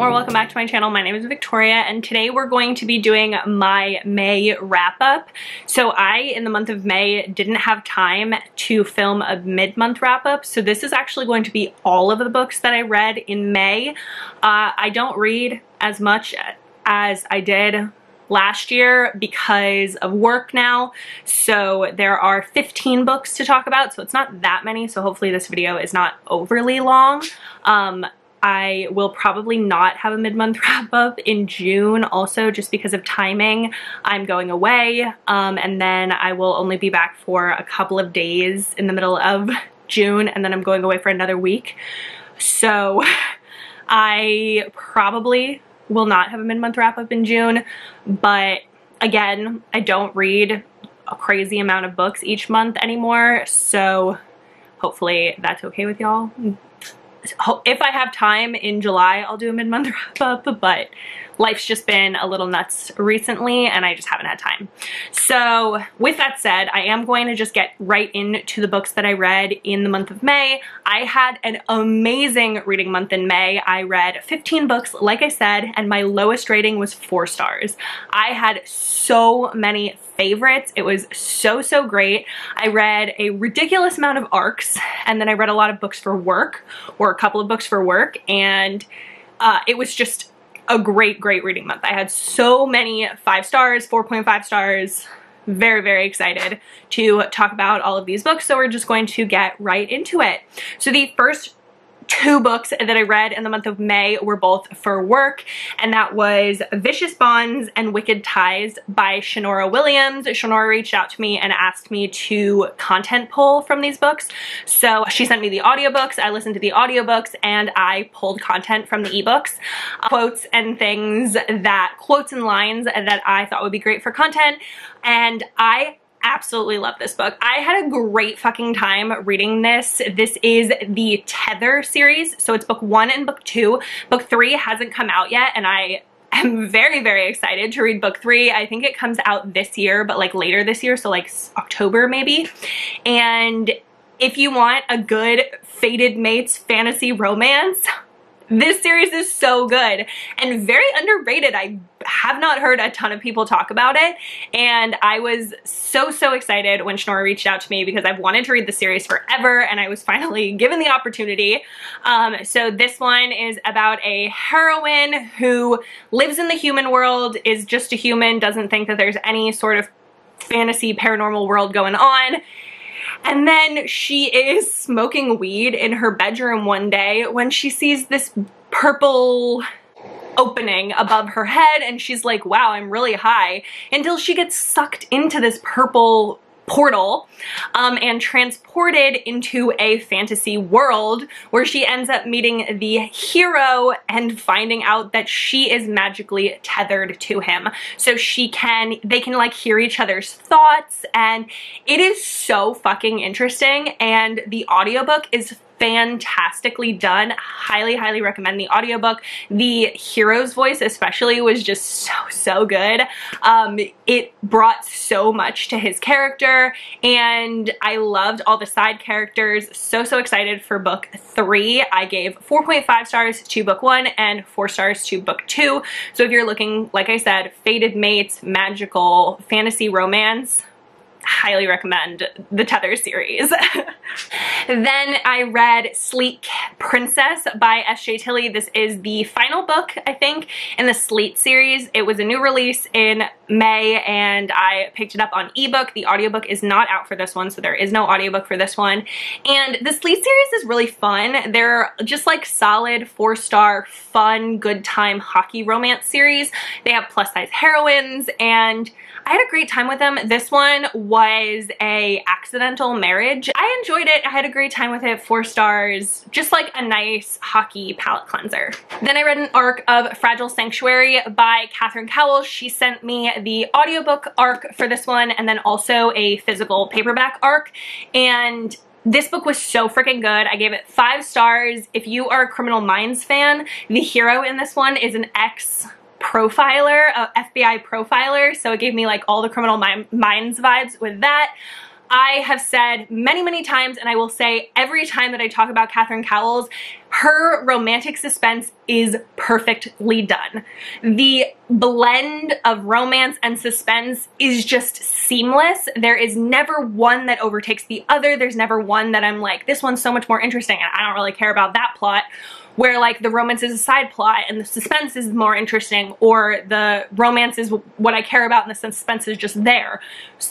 or welcome back to my channel. My name is Victoria and today we're going to be doing my May wrap-up. So I, in the month of May, didn't have time to film a mid-month wrap-up, so this is actually going to be all of the books that I read in May. I don't read as much as I did last year because of work now, so there are 15 books to talk about, so it's not that many, so hopefully this video is not overly long. I will probably not have a mid-month wrap-up in June also just because of timing. I'm going away and then I will only be back for a couple of days in the middle of June, and then I'm going away for another week. So I probably will not have a mid-month wrap-up in June, but again, I don't read a crazy amount of books each month anymore, so hopefully that's okay with y'all. If I have time in July, I'll do a mid-month wrap-up, but life's just been a little nuts recently and I just haven't had time. So with that said, I am going to just get right into the books that I read in the month of May. I had an amazing reading month in May. I read 15 books, like I said, and my lowest rating was 4 stars. I had so many favorites. It was so great. I read a ridiculous amount of arcs, and then I read a lot of books for work, or a couple of books for work, and it was just a great reading month. I had so many 5 stars, 4.5 stars. Very excited to talk about all of these books, so we're just going to get right into it. So the first 2 books that I read in the month of May were both for work, and that was Vicious Bonds and Wicked Ties by Shanora Williams. Shanora reached out to me and asked me to content pull from these books. So she sent me the audiobooks, I listened to the audiobooks, and I pulled content from the ebooks. Quotes and things quotes and lines that I thought would be great for content, and I absolutely love this book. I had a great fucking time reading this. This is the Tether series, so it's book 1 and book 2. Book 3 hasn't come out yet, and I am very excited to read book 3. I think it comes out this year, but like later this year, so like October maybe. And if you want a good fated mates fantasy romance, this series is so good and very underrated. I have not heard a ton of people talk about it, and I was so excited when Shanora reached out to me because I've wanted to read the series forever and I was finally given the opportunity. So this one is about a heroine who lives in the human world, is just a human, doesn't think that there's any sort of fantasy paranormal world going on. And then she is smoking weed in her bedroom one day when she sees this purple opening above her head, and she's like, wow, I'm really high, until she gets sucked into this purple portal and transported into a fantasy world where she ends up meeting the hero and finding out that she is magically tethered to him. So they can like hear each other's thoughts, and it is so fucking interesting, and the audiobook is fantastically done. Highly recommend the audiobook. The hero's voice especially was just so good. It brought so much to his character, and I loved all the side characters. So excited for book 3. I gave 4.5 stars to book 1 and 4 stars to book 2. So if you're looking, like I said, fated mates, magical fantasy romance, highly recommend the Tether series. Then I read Sleek Princess by S.J. Tilley. This is the final book, I think, in the Sleet series. It was a new release in May and I picked it up on ebook. The audiobook is not out for this one, so there is no audiobook for this one. And the Sleet series is really fun. They're just like solid 4-star, fun, good time hockey romance series. They have plus size heroines and I had a great time with them. This one was a accidental marriage. I enjoyed it. I had a great time with it. 4 stars. Just like a nice hockey palette cleanser. Then I read an arc of Fragile Sanctuary by Catherine Cowell. She sent me the audiobook arc for this one and then also a physical paperback arc. And this book was so freaking good. I gave it 5 stars. If you are a Criminal Minds fan, the hero in this one is an ex-profiler, FBI profiler, so it gave me like all the Criminal Minds vibes with that. I have said many times, and I will say every time that I talk about Catherine Cowell's, Her romantic suspense is perfectly done. The blend of romance and suspense is just seamless. There is never one that overtakes the other. There's never one that I'm like, this one's so much more interesting and I don't really care about that plot, where like the romance is a side plot and the suspense is more interesting, or the romance is what I care about and the suspense is just there.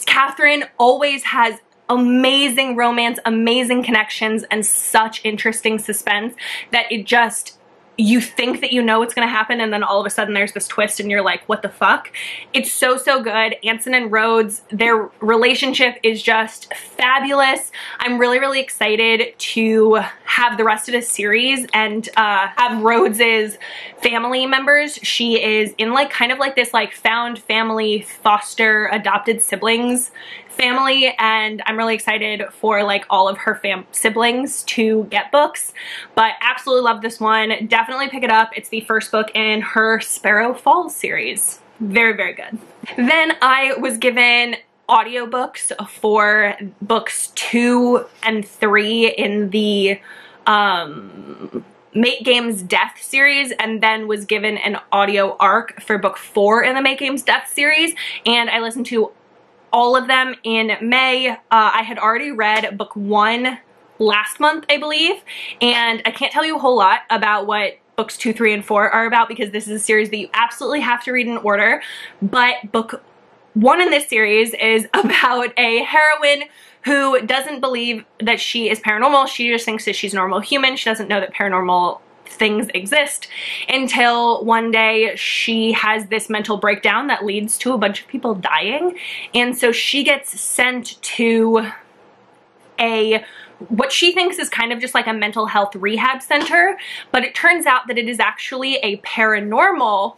Catherine always has amazing romance, amazing connections, and such interesting suspense that it just, you think that you know what's gonna happen and then all of a sudden there's this twist and you're like, what the fuck? It's so, so good. Anson and Rhodes, their relationship is just fabulous. I'm really, really excited to have the rest of this series and have Rhodes's family members. She is in like kind of like this like found family, foster, adopted siblings family, and I'm really excited for like all of her siblings to get books, but absolutely love this one. Definitely pick it up. It's the first book in her Sparrow Falls series. Very, very good. Then I was given audiobooks for books 2 and 3 in the Make Games Death series, and then was given an audio arc for book 4 in the Make Games Death series, and I listened to all of them in May. I had already read book 1 last month, I believe, and I can't tell you a whole lot about what books 2, 3, and 4 are about because this is a series that you absolutely have to read in order, but book 1 in this series is about a heroine who doesn't believe that she is paranormal. She just thinks that she's a normal human. She doesn't know that paranormal things exist until one day she has this mental breakdown that leads to a bunch of people dying, and so she gets sent to what she thinks is kind of just like a mental health rehab center, but it turns out that it is actually a paranormal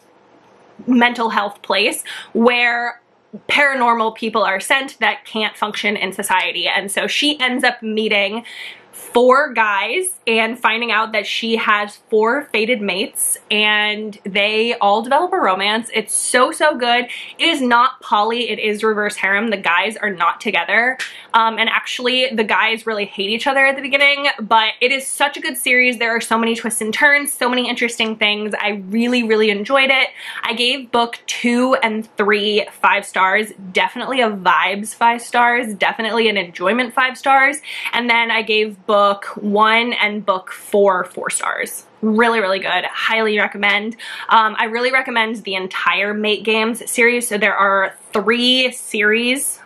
mental health place where paranormal people are sent that can't function in society. And so she ends up meeting 4 guys and finding out that she has 4 fated mates, and they all develop a romance. It's so, so good. It is not poly, it is reverse harem. The guys are not together. And actually the guys really hate each other at the beginning, but it is such a good series. There are so many twists and turns, so many interesting things. I really, really enjoyed it. I gave book 2 and 3 5 stars. Definitely a vibes 5 stars, definitely an enjoyment 5 stars. And then I gave book 1 and book 4 4 stars. Really, really good. Highly recommend. I really recommend the entire Make Games series. So there are 3 series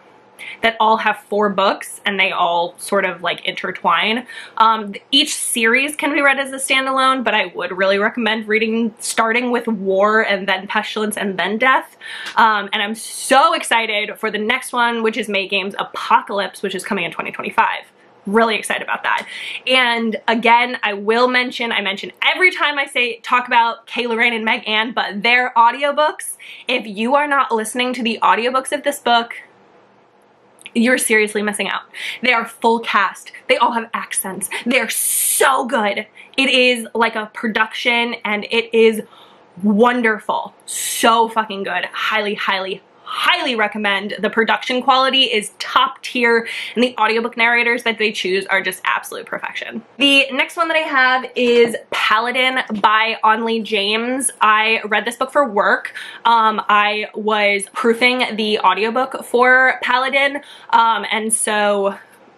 that all have 4 books and they all sort of like intertwine. Each series can be read as a standalone, but I would really recommend starting with War and then Pestilence and then Death. And I'm so excited for the next one, which is Make Games Apocalypse, which is coming in 2025. Really excited about that. And again, I mention every time I talk about Kay Lorraine and Meg Ann, but their audiobooks, if you are not listening to the audiobooks of this book, you're seriously missing out. They are full cast. They all have accents. They're so good. It is like a production and it is wonderful. So fucking good. Highly, highly, highly recommend. The production quality is top tier and the audiobook narrators that they choose are just absolute perfection. The next one that I have is Paladin by Onley James. I read this book for work. I was proofing the audiobook for Paladin, and so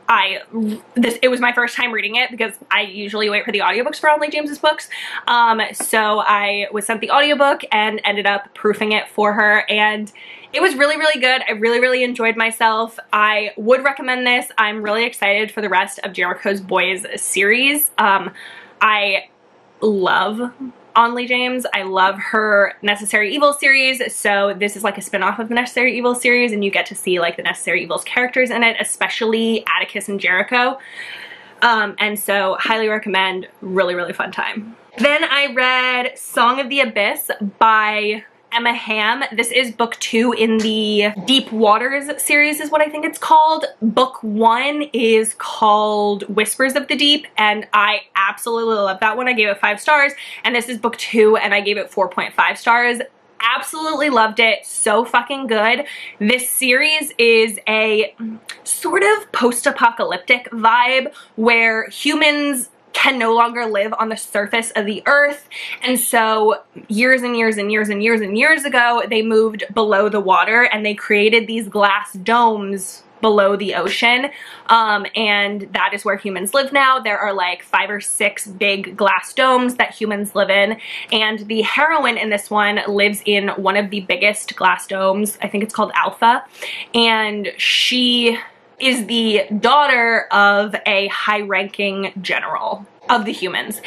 it was my first time reading it because I usually wait for the audiobooks for Onley James's books. So I was sent the audiobook and ended up proofing it for her, and it was really, really good. I really, really enjoyed myself. I would recommend this. I'm really excited for the rest of Jericho's Boys series. I love Onley James. I love her Necessary Evil series, so this is like a spin-off of the Necessary Evil series, and you get to see like the Necessary Evil's characters in it, especially Atticus and Jericho. And so highly recommend. Really, really fun time. Then I read Song of the Abyss by Emma Hamm. This is book 2 in the Deep Waters series is what I think it's called. Book 1 is called Whispers of the Deep, and I absolutely love that one. I gave it 5 stars, and this is book 2 and I gave it 4.5 stars. Absolutely loved it. So fucking good. This series is a sort of post-apocalyptic vibe where humans can no longer live on the surface of the earth. And so years and years and years and years and years ago, they moved below the water and they created these glass domes below the ocean, and that is where humans live now. There are like 5 or 6 big glass domes that humans live in, and the heroine in this one lives in one of the biggest glass domes. I think it's called Alpha, and she is the daughter of a high-ranking general of the humans,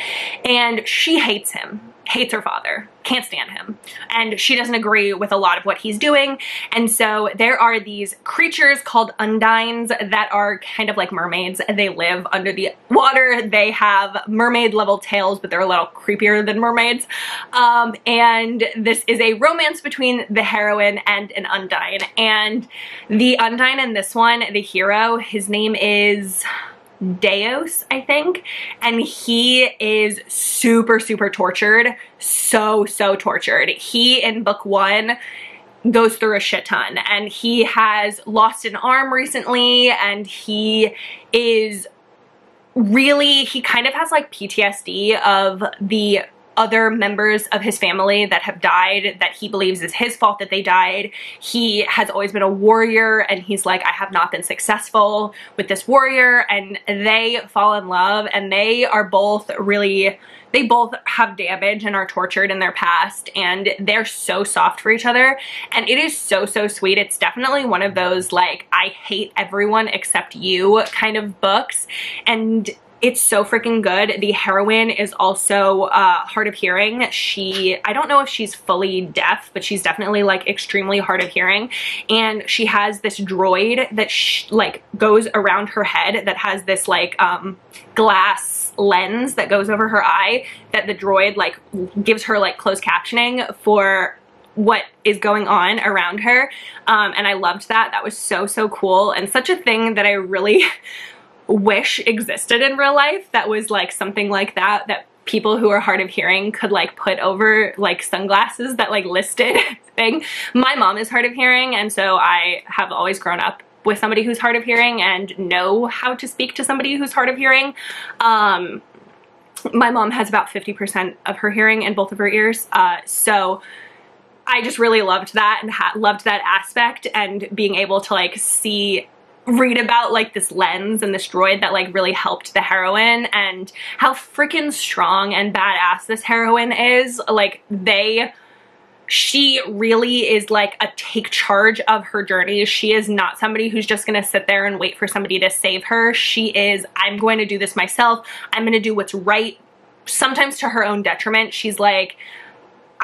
and she hates him, hates her father, can't stand him, and she doesn't agree with a lot of what he's doing. And so there are these creatures called undines that are kind of like mermaids. They live under the water. They have mermaid level tails, but they're a little creepier than mermaids. And this is a romance between the heroine and an undine. And the undine in this one, the hero, his name is Deos, I think, and he is super, super tortured. So tortured. He, in book 1, goes through a shit ton, and he has lost an arm recently, and he is really, he kind of has like PTSD of the other members of his family that have died, that he believes is his fault that they died. He has always been a warrior, and he's like, I have not been successful with this warrior, and they fall in love, and they are both really, they both have damage and are tortured in their past, and they're so soft for each other, and it is so sweet. It's definitely one of those like, I hate everyone except you kind of books, and it's so freaking good. The heroine is also hard of hearing. I don't know if she's fully deaf, but she's definitely like extremely hard of hearing. And she has this droid that like goes around her head that has this like glass lens that goes over her eye, that the droid like gives her like closed captioning for what is going on around her. And I loved that. That was so cool, and such a thing that I really wish existed in real life, that was like something like that, that people who are hard of hearing could like put over like sunglasses that like listed thing. My mom is hard of hearing, and so I have always grown up with somebody who's hard of hearing and know how to speak to somebody who's hard of hearing. My mom has about 50% of her hearing in both of her ears, so I just really loved that, and loved that aspect, and being able to like read about like this lens and this droid that like really helped the heroine, and how freaking strong and badass this heroine is. Like she really is like a take charge of her journey. She is not somebody who's just gonna sit there and wait for somebody to save her. She is, I'm going to do this myself. I'm gonna do what's right, sometimes to her own detriment. She's like,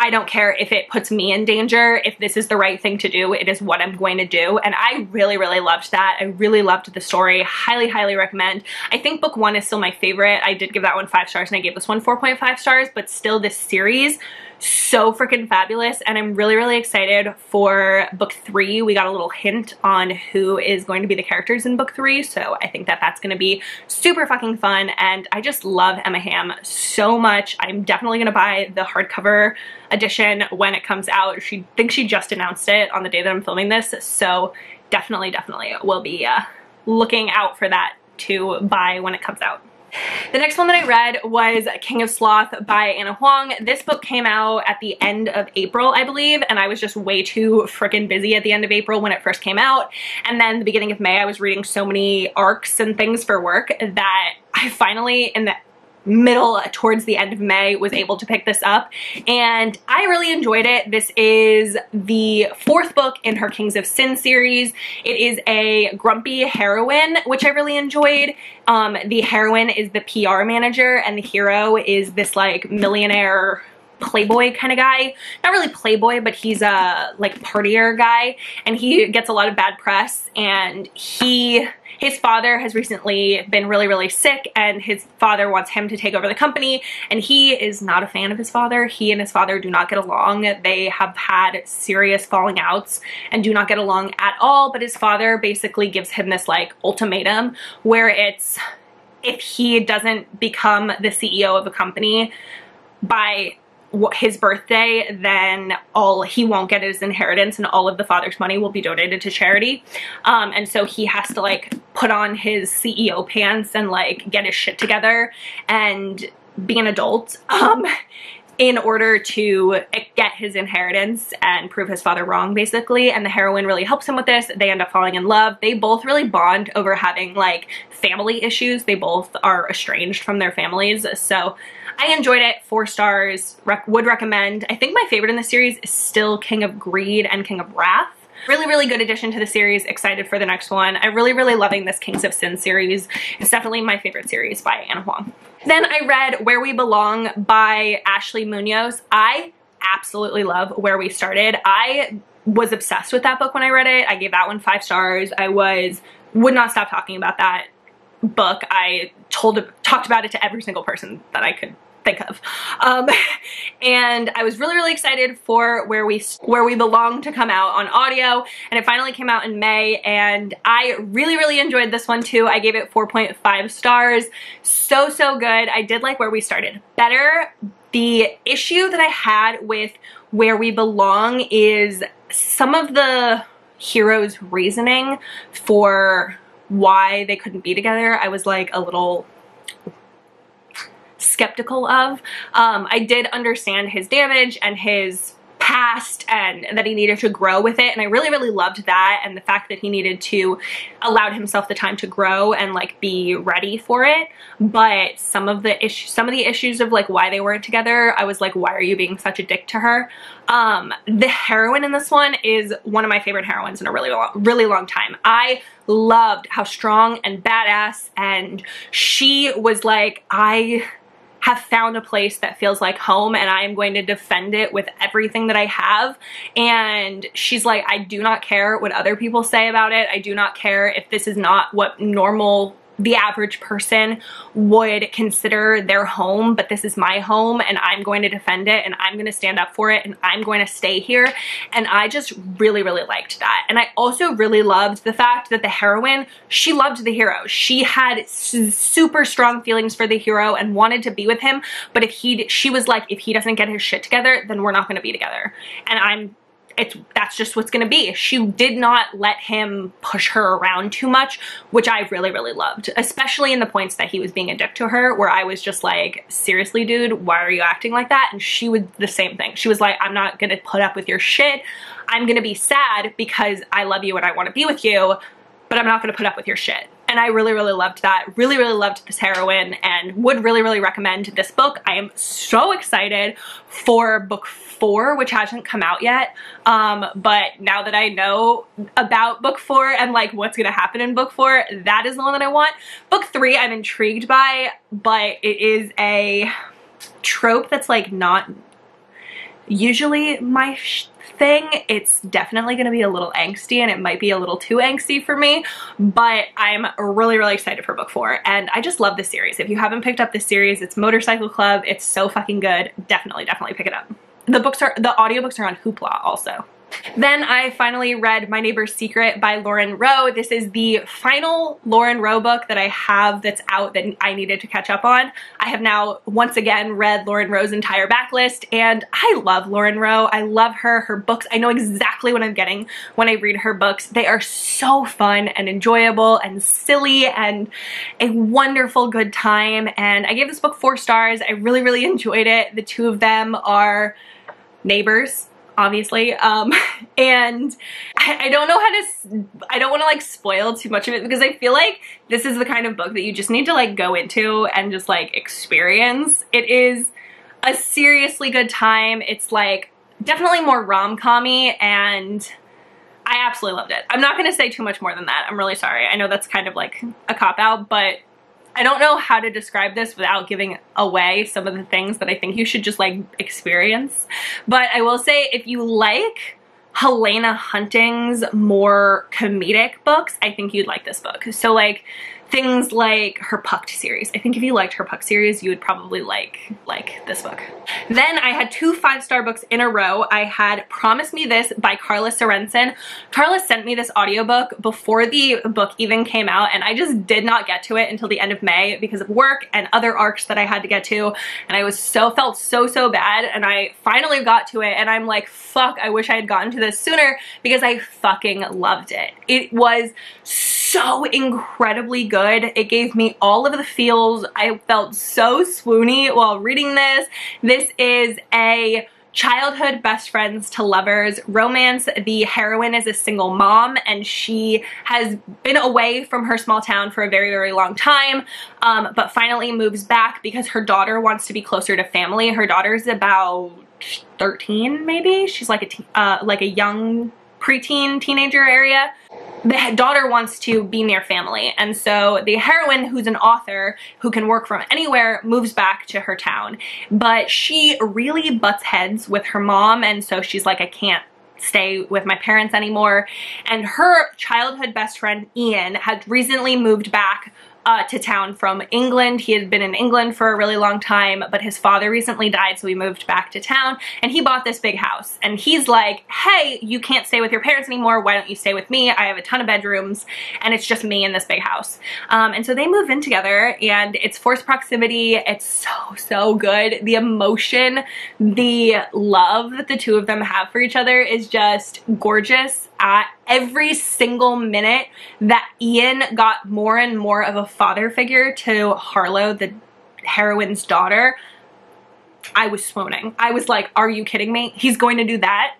I don't care if it puts me in danger. If this is the right thing to do, it is what I'm going to do. And I really loved that. I really loved the story. Highly recommend. I think book 1 is still my favorite. I did give that one 5 stars, and I gave this one 4.5 stars, but still, this series, so freaking fabulous, and I'm really excited for book 3. We got a little hint on who is going to be the characters in book 3, so I think that that's going to be super fucking fun, and I just love Emma Hamm so much. I'm definitely going to buy the hardcover edition when it comes out. I think she just announced it on the day that I'm filming this, so definitely will be looking out for that to buy when it comes out. The next one that I read was King of Sloth by Anna Huang. This book came out at the end of April, I believe, and I was just way too freaking busy at the end of April when it first came out. And then the beginning of May, I was reading so many arcs and things for work that I finally, in the middle towards the end of May, was able to pick this up, and I really enjoyed it. This is the 4th book in her Kings of Sin series. It is a grumpy heroine, which I really enjoyed. The heroine is the PR manager, and the hero is this like millionaire playboy kind of guy. Not really playboy, but he's a like partier guy, and he gets a lot of bad press, and his father has recently been really sick, and his father wants him to take over the company, and he is not a fan of his father. He and his father do not get along. They have had serious falling outs and do not get along at all, but his father basically gives him this like ultimatum where it's, if he doesn't become the CEO of a company by his birthday, then he won't get his inheritance, and all of the father's money will be donated to charity. And so he has to like put on his CEO pants and like get his shit together and be an adult in order to get his inheritance and prove his father wrong, basically. And the heroine really helps him with this. They end up falling in love. They both really bond over having like family issues. They both are estranged from their families. So I enjoyed it. 4 stars. Would recommend. I think my favorite in the series is still King of Greed and King of Wrath. Really, really good addition to the series. Excited for the next one. I'm really, really loving this Kings of Sin series. It's definitely my favorite series by Ana Huang. Then I read Where We Belong by Ashley Munoz. I absolutely love Where We Started. I was obsessed with that book when I read it. I gave that one 5 stars. I would not stop talking about that book. I talked about it to every single person that I could think of. And I was really, really excited for Where We Belong to come out on audio, and it finally came out in May, and I really, really enjoyed this one too. I gave it 4.5 stars. So, so good. I did like Where We Started better. The issue that I had with Where We Belong is some of the heroes' reasoning for why they couldn't be together. I was like a little skeptical of. I did understand his damage and his past and that he needed to grow with it, and I really, really loved that, and the fact that he needed to allow himself the time to grow and like be ready for it. But some of the issues of like why they weren't together, I was like, why are you being such a dick to her? The heroine in this one is one of my favorite heroines in a really long time. I loved how strong and badass, and she was like, I have found a place that feels like home, and I am going to defend it with everything that I have. And she's like, I do not care what other people say about it. I do not care if this is not what the average person would consider their home, but this is my home, and I'm going to defend it, and I'm going to stand up for it, and I'm going to stay here. And I just really, really liked that. And I also really loved the fact that the heroine, she loved the hero. She had super strong feelings for the hero and wanted to be with him, but she was like, if he doesn't get his shit together, then we're not going to be together. And that's just what's gonna be. She did not let him push her around too much, which I really, really loved, especially in the points that he was being a dick to her, where I was just like, seriously, dude, why are you acting like that? And she was the same thing. She was like, I'm not gonna put up with your shit. I'm gonna be sad because I love you and I wanna be with you, but I'm not gonna put up with your shit. And I really, really loved that. Really, really loved this heroine, and would really, really recommend this book. I am so excited for book 4, which hasn't come out yet. But now that I know about book 4 and like what's gonna happen in book 4, that is the one that I want. Book 3 I'm intrigued by, but it is a trope that's like not usually my thing. It's definitely going to be a little angsty, and it might be a little too angsty for me, but I'm really, really excited for book 4, and I just love this series. If you haven't picked up this series, it's Motorcycle Club. It's so fucking good. Definitely, definitely pick it up. The audiobooks are on Hoopla also. Then I finally read My Neighbor's Secret by Lauren Rowe. This is the final Lauren Rowe book that I have that's out that I needed to catch up on. I have now once again read Lauren Rowe's entire backlist, and I love Lauren Rowe. I love her books. I know exactly what I'm getting when I read her books. They are so fun and enjoyable and silly and a wonderful good time, and I gave this book 4 stars. I really, really enjoyed it. The two of them are neighbors, obviously, and I don't know how to, I don't want to like spoil too much of it, because I feel like this is the kind of book that you just need to like go into and just like experience. It is a seriously good time. It's like definitely more rom-com-y, and I absolutely loved it. I'm not going to say too much more than that. I'm really sorry. I know that's kind of like a cop-out, but I don't know how to describe this without giving away some of the things that I think you should just like experience. But I will say, if you like Helena Hunting's more comedic books, I think you'd like this book. So like things like her Pucked series. I think if you liked her Pucked series, you would probably like this book. Then I had 2 5-star books in a row. I had Promise Me This by Carla Sorensen. Carla sent me this audiobook before the book even came out, and I just did not get to it until the end of May because of work and other arcs that I had to get to, and I was felt so bad, and I finally got to it, and I'm like, fuck, I wish I had gotten to into this sooner because I fucking loved it. It was so incredibly good. It gave me all of the feels. I felt so swoony while reading this. This is a childhood best friends to lovers romance. The heroine is a single mom and she has been away from her small town for a very, very long time, but finally moves back because her daughter wants to be closer to family. Her daughter's about 13 maybe. She's like a young preteen teenager area. The daughter wants to be near family, and so the heroine, who's an author who can work from anywhere, moves back to her town, but she really butts heads with her mom, and so she's like, I can't stay with my parents anymore. And her childhood best friend Ian had recently moved back to town from England. He had been in England for a really long time, but his father recently died, so he moved back to town, and he bought this big house. And he's like, hey, you can't stay with your parents anymore. Why don't you stay with me? I have a ton of bedrooms, and it's just me in this big house. And so they move in together, and it's forced proximity. It's so, so good. The emotion, the love that the two of them have for each other is just gorgeous. Every single minute that Ian got more and more of a father figure to Harlow, the heroine's daughter, I was swooning. I was like, are you kidding me? He's going to do that?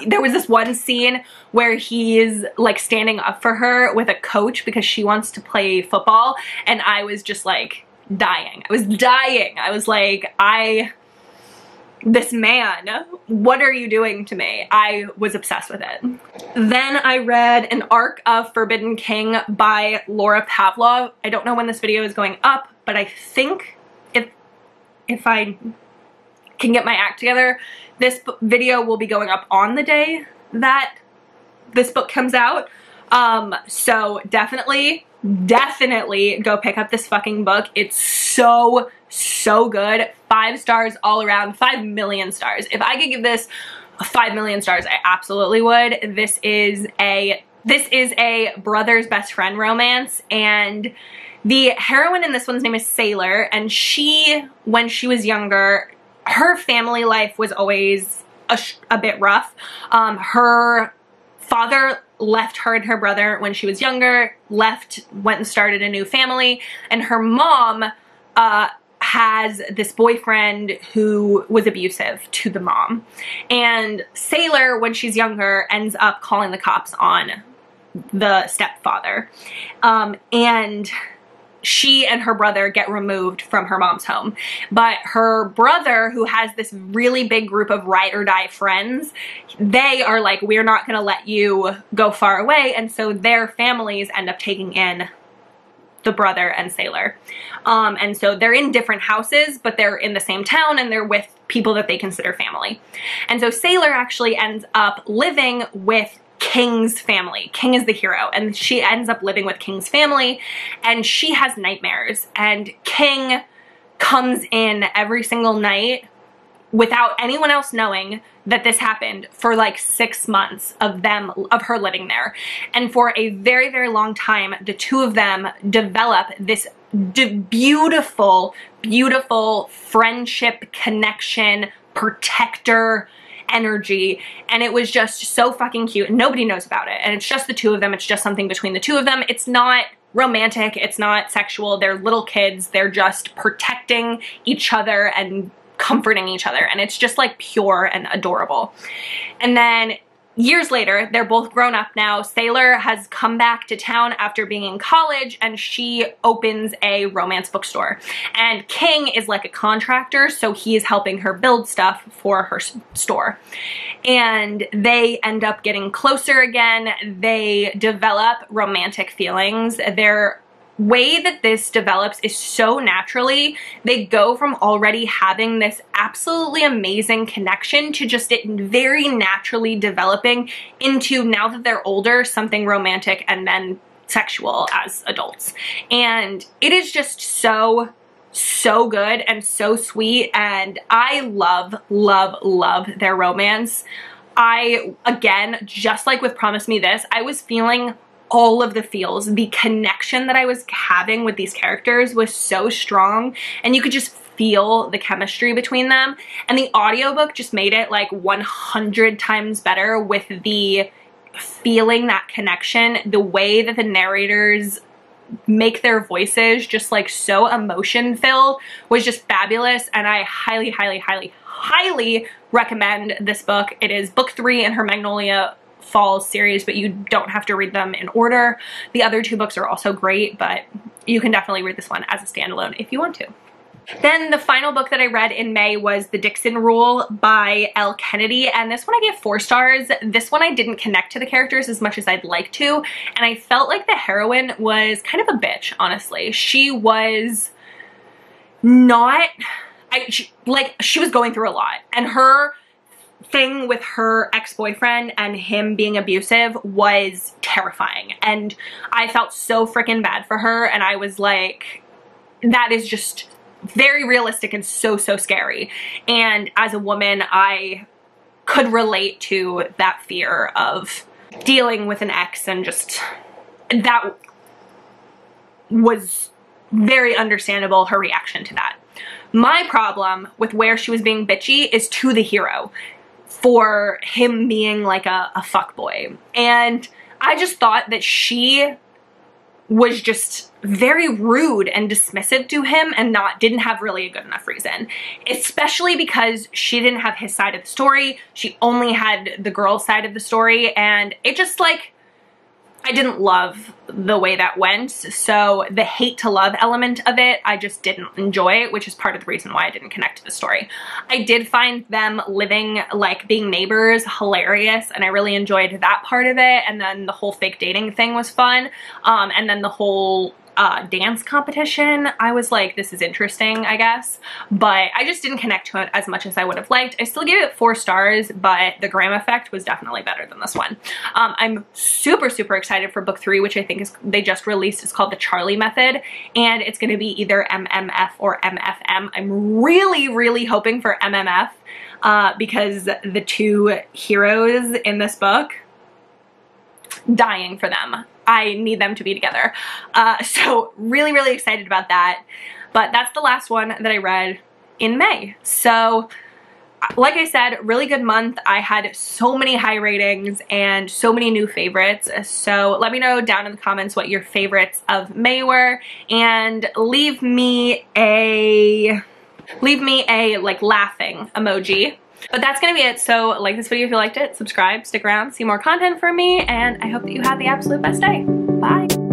There was this one scene where he's like standing up for her with a coach because she wants to play football, and I was just like dying. I was dying. I was like, this man, what are you doing to me? I was obsessed with it. Then I read an arc of Forbidden King by Laura Pavlov. I don't know when this video is going up, but I think if I can get my act together, this video will be going up on the day that this book comes out. So definitely go pick up this fucking book. It's so, so good. 5 stars all around, 5 million stars. If I could give this 5 million stars, I absolutely would. This is a brother's best friend romance, and the heroine in this one's name is Sailor, and she, when she was younger, her family life was always a bit rough. Her father left her and her brother when she was younger, went and started a new family, and her mom has this boyfriend who was abusive to the mom. And Sailor, when she's younger, ends up calling the cops on the stepfather. And she and her brother get removed from her mom's home. But her brother, who has this really big group of ride or die friends, they are like, we're not gonna let you go far away. And so their families end up taking in the brother and Sailor. And so they're in different houses, but they're in the same town and they're with people that they consider family. And so Sailor actually ends up living with King's family. King is the hero, and she ends up living with King's family, and she has nightmares, and King comes in every single night without anyone else knowing that this happened for like 6 months of her living there. And for a very, very long time, the two of them develop this beautiful, beautiful friendship, connection, protector energy, and it was just so fucking cute. Nobody knows about it, and it's just the two of them. It's just something between the two of them. It's not romantic, it's not sexual. They're little kids. They're just protecting each other and comforting each other, and it's just like pure and adorable. And then years later, they're both grown up now. Sailor has come back to town after being in college, and she opens a romance bookstore. And King is like a contractor, so he is helping her build stuff for her store. And they end up getting closer again. They develop romantic feelings. Their way that this develops is so naturally. They go from already having this absolutely amazing connection to just it very naturally developing into, now that they're older, something romantic and then sexual as adults. And it is just so, so good and so sweet, and I love, love, love their romance. Again, just like with Promise Me This, I was feeling all of the feels. The connection that I was having with these characters was so strong, and you could just feel the chemistry between them. And the audiobook just made it like 100 times better with the feeling that connection, the way that the narrators make their voices just like so emotion filled was just fabulous. And I highly, highly, highly, highly recommend this book. It is book 3 in her Magnolia Falls series, but you don't have to read them in order. The other 2 books are also great, but you can definitely read this one as a standalone if you want to. Then the final book that I read in May was The Dixon Rule by Elle Kennedy, and this one I gave 4 stars. This one I didn't connect to the characters as much as I'd like to, and I felt like the heroine was kind of a bitch, honestly. She was not, she was going through a lot, and her thing with her ex-boyfriend and him being abusive was terrifying, and I felt so freaking bad for her, and I was like, that is just very realistic and so scary. And as a woman, I could relate to that fear of dealing with an ex, and just that was very understandable, her reaction to that. My problem with where she was being bitchy is to the hero for him being like a fuckboy. And I just thought that she was just very rude and dismissive to him and didn't have really a good enough reason, especially because she didn't have his side of the story. She only had the girl's side of the story, and it just like, I didn't love the way that went. So the hate to love element of it, I just didn't enjoy, which is part of the reason why I didn't connect to the story. I did find them living, like being neighbors, hilarious, and I really enjoyed that part of it. And then the whole fake dating thing was fun. And then the whole dance competition, I was like, this is interesting, I guess, but I just didn't connect to it as much as I would have liked. I still gave it 4 stars, but the Graham Effect was definitely better than this one. I'm super excited for book 3, which I think is, they just released. It's called The Charlie Method, and it's going to be either MMF or MFM. I'm really hoping for MMF because the 2 heroes in this book, dying for them. I need them to be together. So really excited about that. But that's the last one that I read in May. So like I said, really good month. I had so many high ratings and so many new favorites. So let me know down in the comments what your favorites of May were, and leave me a like laughing emoji. But that's gonna be it. So like this video if you liked it, subscribe, stick around, see more content from me, and I hope that you have the absolute best day. Bye.